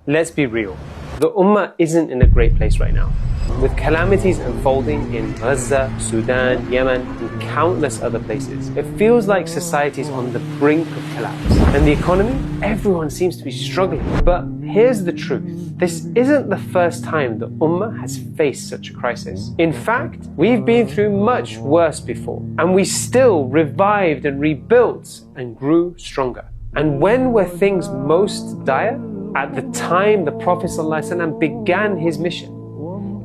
Let's be real. The Ummah isn't in a great place right now. With calamities unfolding in Gaza, Sudan, Yemen, and countless other places, it feels like society is on the brink of collapse. And the economy, everyone seems to be struggling. But here's the truth. This isn't the first time the Ummah has faced such a crisis. In fact, we've been through much worse before, and we still revived and rebuilt and grew stronger. And when were things most dire? At the time the Prophet ﷺ began his mission.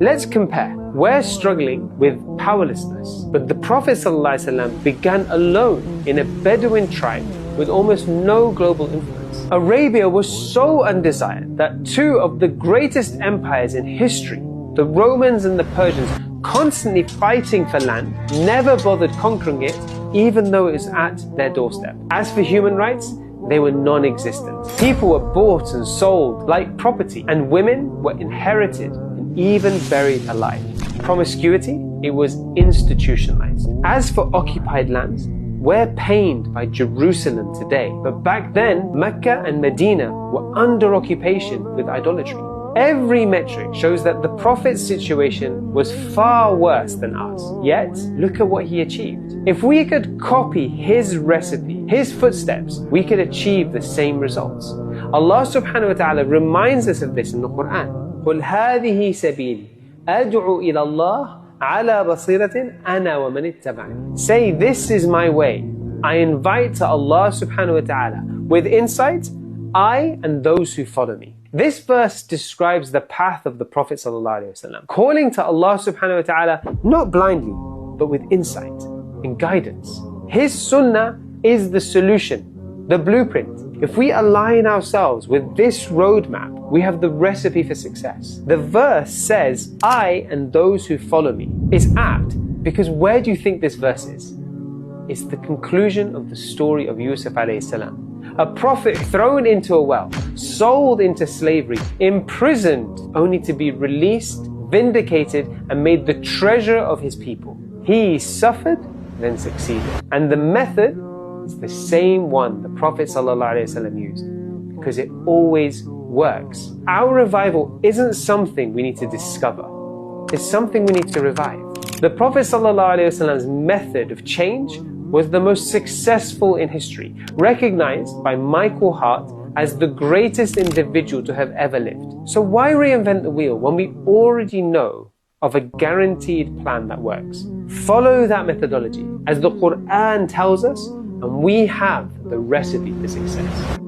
Let's compare. We're struggling with powerlessness, but the Prophet ﷺ began alone in a Bedouin tribe with almost no global influence. Arabia was so undesired that two of the greatest empires in history, the Romans and the Persians, constantly fighting for land, never bothered conquering it, even though it was at their doorstep. As for human rights, they were non-existent. People were bought and sold like property, and women were inherited and even buried alive. Promiscuity, it was institutionalized. As for occupied lands, we're pained by Jerusalem today, but back then, Mecca and Medina were under occupation with idolatry. Every metric shows that the Prophet's situation was far worse than ours. Yet, look at what he achieved. If we could copy his recipe, his footsteps, we could achieve the same results. Allah subhanahu wa ta'ala reminds us of this in the Quran. قُلْ هَذِهِ سَبِيلِ أَدْعُو إِلَى اللَّهِ عَلَى بَصِيرَةٍ أَنَا وَمَنِ اتَّبَعَنِ. Say, this is my way. I invite to Allah subhanahu wa ta'ala with insight, I and those who follow me. This verse describes the path of the Prophet ﷺ, calling to Allah subhanahu wa ta'ala not blindly, but with insight and guidance. His sunnah is the solution, the blueprint. If we align ourselves with this roadmap, we have the recipe for success. The verse says, I and those who follow me. It's apt because where do you think this verse is? It's the conclusion of the story of Yusuf alayhi salam. A prophet thrown into a well, sold into slavery, imprisoned, only to be released, vindicated, and made the treasure of his people. He suffered, then succeeded. And the method is the same one the Prophet ﷺ used, because it always works. Our revival isn't something we need to discover. It's something we need to revive. The Prophet ﷺ's method of change was the most successful in history, recognized by Michael Hart as the greatest individual to have ever lived. So why reinvent the wheel when we already know of a guaranteed plan that works? Follow that methodology, as the Quran tells us, and we have the recipe for success.